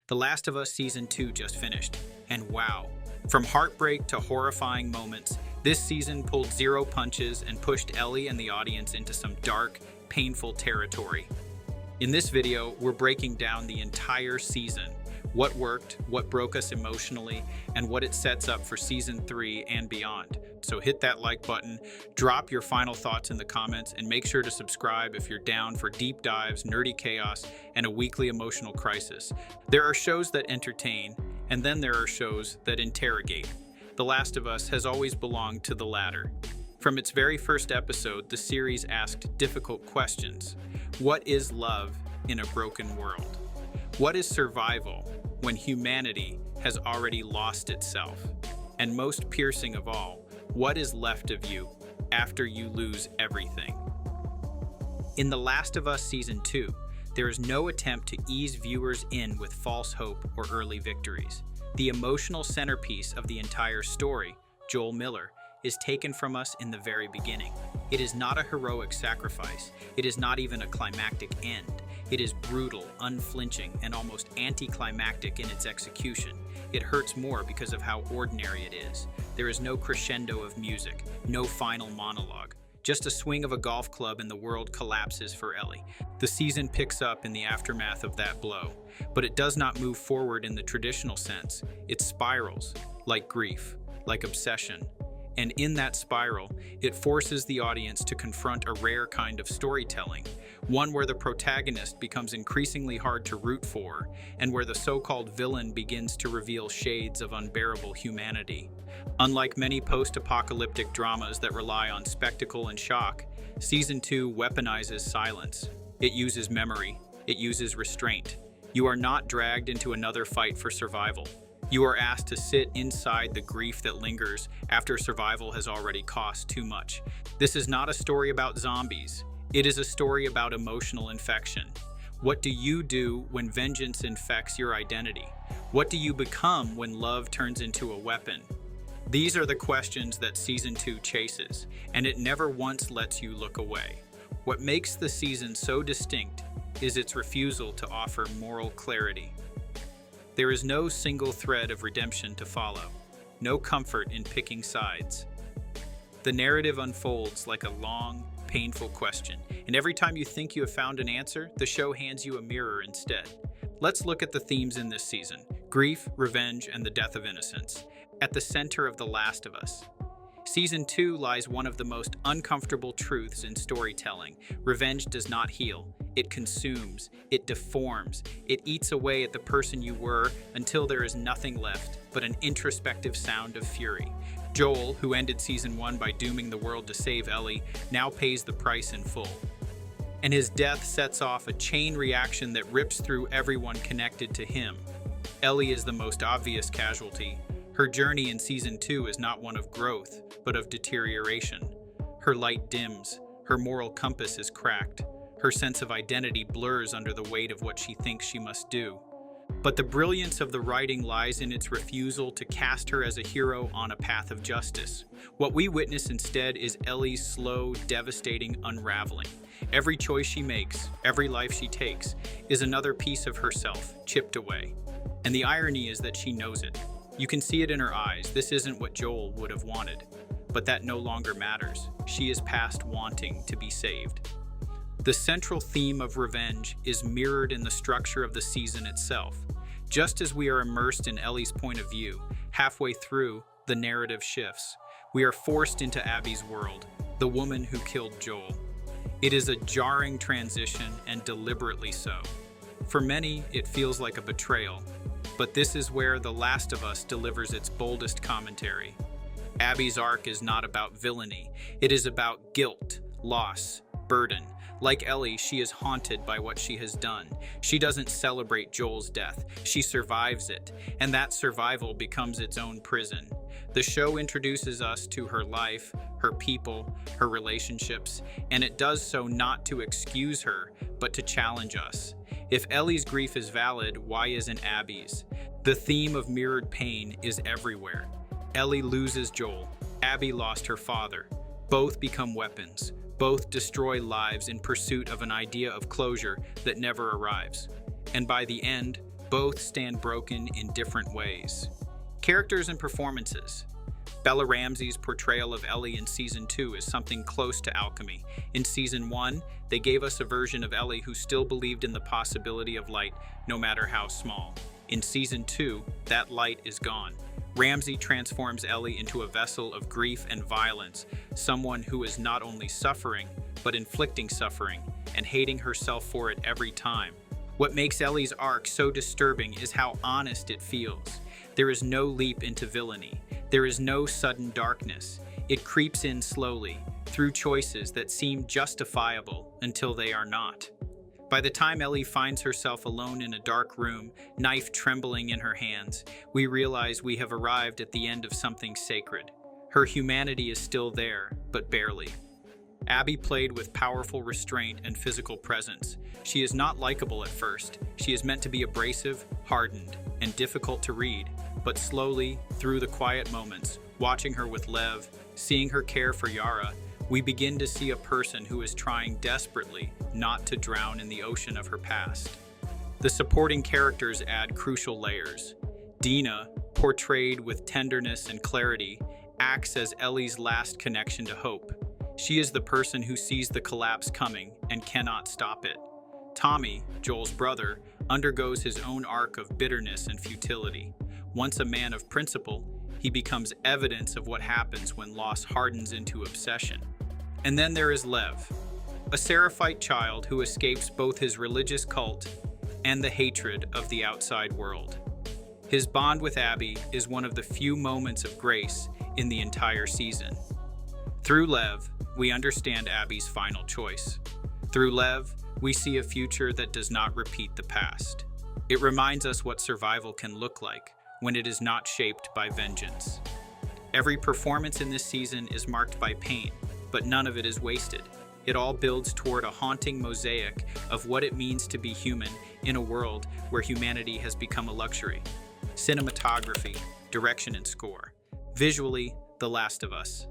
The Last of Us Season 2 just finished, and wow, from heartbreak to horrifying moments, this season pulled zero punches and pushed Ellie and the audience into some dark, painful territory. In this video, we're breaking down the entire season, what worked, what broke us emotionally, and what it sets up for Season 3 and beyond. So hit that like button, drop your final thoughts in the comments, and make sure to subscribe if you're down for deep dives, nerdy chaos, and a weekly emotional crisis. There are shows that entertain, and then there are shows that interrogate. The Last of Us has always belonged to the latter. From its very first episode, the series asked difficult questions. What is love in a broken world? What is survival when humanity has already lost itself? And most piercing of all, what is left of you after you lose everything? In The Last of Us Season 2, there is no attempt to ease viewers in with false hope or early victories. The emotional centerpiece of the entire story, Joel Miller, is taken from us in the very beginning. It is not a heroic sacrifice. It is not even a climactic end. It is brutal, unflinching, and almost anticlimactic in its execution. It hurts more because of how ordinary it is. There is no crescendo of music, no final monologue. Just a swing of a golf club and the world collapses for Ellie. The season picks up in the aftermath of that blow, but it does not move forward in the traditional sense. It spirals, like grief, like obsession. And in that spiral, it forces the audience to confront a rare kind of storytelling, one where the protagonist becomes increasingly hard to root for, and where the so-called villain begins to reveal shades of unbearable humanity. Unlike many post-apocalyptic dramas that rely on spectacle and shock, Season 2 weaponizes silence. It uses memory. It uses restraint. You are not dragged into another fight for survival. You are asked to sit inside the grief that lingers after survival has already cost too much. This is not a story about zombies. It is a story about emotional infection. What do you do when vengeance infects your identity? What do you become when love turns into a weapon? These are the questions that Season 2 chases, and it never once lets you look away. What makes the season so distinct is its refusal to offer moral clarity. There is no single thread of redemption to follow, no comfort in picking sides. The narrative unfolds like a long, painful question, and every time you think you have found an answer, the show hands you a mirror instead. Let's look at the themes in this season: grief, revenge, and the death of innocence, at the center of The Last of Us. Season 2 lies one of the most uncomfortable truths in storytelling. Revenge does not heal. It consumes, it deforms, it eats away at the person you were until there is nothing left but an introspective sound of fury. Joel, who ended Season 1 by dooming the world to save Ellie, now pays the price in full. And his death sets off a chain reaction that rips through everyone connected to him. Ellie is the most obvious casualty. Her journey in Season 2 is not one of growth, but of deterioration. Her light dims, her moral compass is cracked. Her sense of identity blurs under the weight of what she thinks she must do. But the brilliance of the writing lies in its refusal to cast her as a hero on a path of justice. What we witness instead is Ellie's slow, devastating unraveling. Every choice she makes, every life she takes, is another piece of herself chipped away. And the irony is that she knows it. You can see it in her eyes. This isn't what Joel would have wanted. But that no longer matters. She is past wanting to be saved. The central theme of revenge is mirrored in the structure of the season itself. Just as we are immersed in Ellie's point of view, halfway through, the narrative shifts. We are forced into Abby's world, the woman who killed Joel. It is a jarring transition, and deliberately so. For many, it feels like a betrayal, but this is where The Last of Us delivers its boldest commentary. Abby's arc is not about villainy. It is about guilt, loss, burden. Like Ellie, she is haunted by what she has done. She doesn't celebrate Joel's death. She survives it, and that survival becomes its own prison. The show introduces us to her life, her people, her relationships, and it does so not to excuse her, but to challenge us. If Ellie's grief is valid, why isn't Abby's? The theme of mirrored pain is everywhere. Ellie loses Joel. Abby lost her father. Both become weapons. Both destroy lives in pursuit of an idea of closure that never arrives. And by the end, both stand broken in different ways. Characters and performances. Bella Ramsey's portrayal of Ellie in Season 2 is something close to alchemy. In Season 1, they gave us a version of Ellie who still believed in the possibility of light, no matter how small. In Season 2, that light is gone. Ramsey transforms Ellie into a vessel of grief and violence, someone who is not only suffering, but inflicting suffering, and hating herself for it every time. What makes Ellie's arc so disturbing is how honest it feels. There is no leap into villainy. There is no sudden darkness. It creeps in slowly, through choices that seem justifiable until they are not. By the time Ellie finds herself alone in a dark room, knife trembling in her hands, we realize we have arrived at the end of something sacred. Her humanity is still there, but barely. Abby played with powerful restraint and physical presence. She is not likable at first. She is meant to be abrasive, hardened, and difficult to read, but slowly, through the quiet moments, watching her with Lev, seeing her care for Yara, we begin to see a person who is trying desperately not to drown in the ocean of her past. The supporting characters add crucial layers. Dina, portrayed with tenderness and clarity, acts as Ellie's last connection to hope. She is the person who sees the collapse coming and cannot stop it. Tommy, Joel's brother, undergoes his own arc of bitterness and futility. Once a man of principle, he becomes evidence of what happens when loss hardens into obsession. And then there is Lev, a Seraphite child who escapes both his religious cult and the hatred of the outside world. His bond with Abby is one of the few moments of grace in the entire season. Through Lev, we understand Abby's final choice. Through Lev, we see a future that does not repeat the past. It reminds us what survival can look like when it is not shaped by vengeance. Every performance in this season is marked by pain, but none of it is wasted. It all builds toward a haunting mosaic of what it means to be human in a world where humanity has become a luxury. Cinematography, direction, and score. Visually, The Last of Us.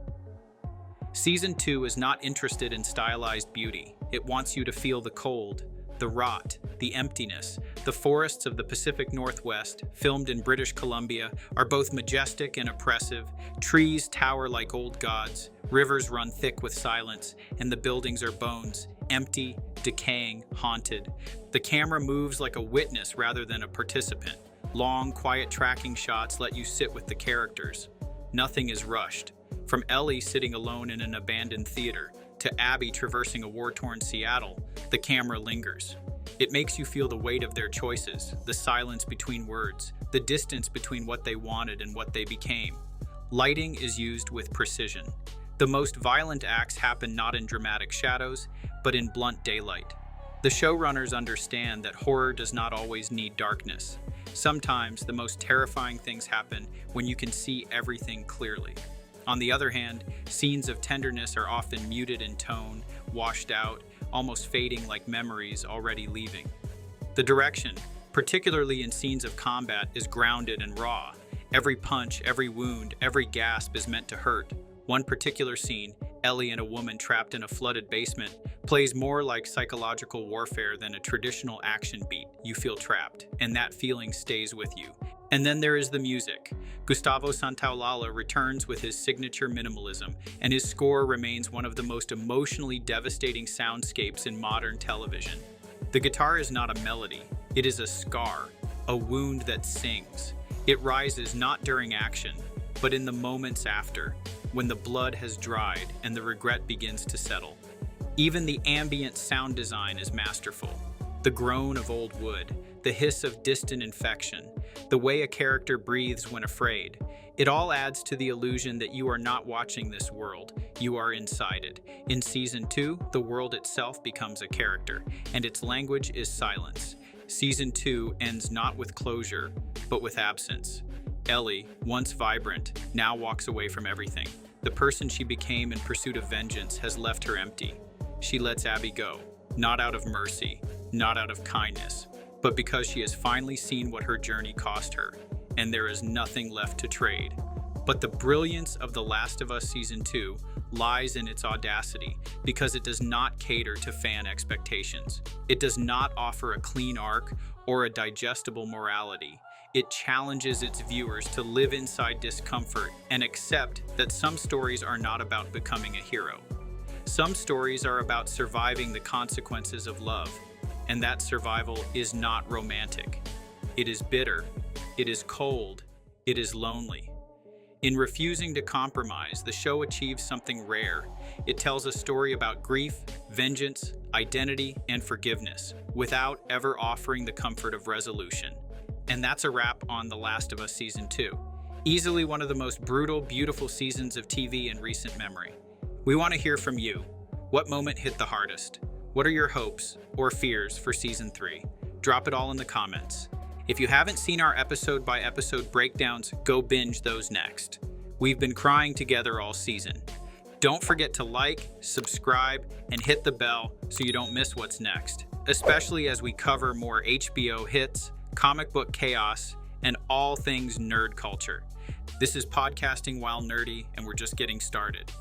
Season 2 is not interested in stylized beauty. It wants you to feel the cold, the rot, the emptiness. The forests of the Pacific Northwest, filmed in British Columbia, are both majestic and oppressive. Trees tower like old gods, rivers run thick with silence, and the buildings are bones, empty, decaying, haunted. The camera moves like a witness rather than a participant. Long, quiet tracking shots let you sit with the characters. Nothing is rushed. From Ellie sitting alone in an abandoned theater to Abby traversing a war-torn Seattle, the camera lingers. It makes you feel the weight of their choices, the silence between words, the distance between what they wanted and what they became. Lighting is used with precision. The most violent acts happen not in dramatic shadows, but in blunt daylight. The showrunners understand that horror does not always need darkness. Sometimes the most terrifying things happen when you can see everything clearly. On the other hand, scenes of tenderness are often muted in tone, washed out, almost fading like memories already leaving. The direction, particularly in scenes of combat, is grounded and raw. Every punch, every wound, every gasp is meant to hurt. One particular scene, Ellie and a woman trapped in a flooded basement, plays more like psychological warfare than a traditional action beat. You feel trapped, and that feeling stays with you. And then there is the music. Gustavo Santaolalla returns with his signature minimalism, and his score remains one of the most emotionally devastating soundscapes in modern television. The guitar is not a melody, it is a scar, a wound that sings. It rises not during action, but in the moments after, when the blood has dried and the regret begins to settle. Even the ambient sound design is masterful. The groan of old wood, the hiss of distant infection, the way a character breathes when afraid. It all adds to the illusion that you are not watching this world, you are inside it. In Season 2, the world itself becomes a character, and its language is silence. Season 2 ends not with closure, but with absence. Ellie, once vibrant, now walks away from everything. The person she became in pursuit of vengeance has left her empty. She lets Abby go, not out of mercy, not out of kindness, but because she has finally seen what her journey cost her, and there is nothing left to trade. But the brilliance of The Last of Us Season 2 lies in its audacity because it does not cater to fan expectations. It does not offer a clean arc or a digestible morality. It challenges its viewers to live inside discomfort and accept that some stories are not about becoming a hero. Some stories are about surviving the consequences of love, and that survival is not romantic. It is bitter, it is cold, it is lonely. In refusing to compromise, the show achieves something rare. It tells a story about grief, vengeance, identity, and forgiveness, without ever offering the comfort of resolution. And that's a wrap on The Last of Us Season 2. Easily one of the most brutal, beautiful seasons of TV in recent memory. We want to hear from you. What moment hit the hardest? What are your hopes or fears for Season 3? Drop it all in the comments. If you haven't seen our episode-by-episode breakdowns, go binge those next. We've been crying together all season. Don't forget to like, subscribe, and hit the bell so you don't miss what's next, especially as we cover more HBO hits, comic book chaos, and all things nerd culture. This is Podcasting While Nerdy, and we're just getting started.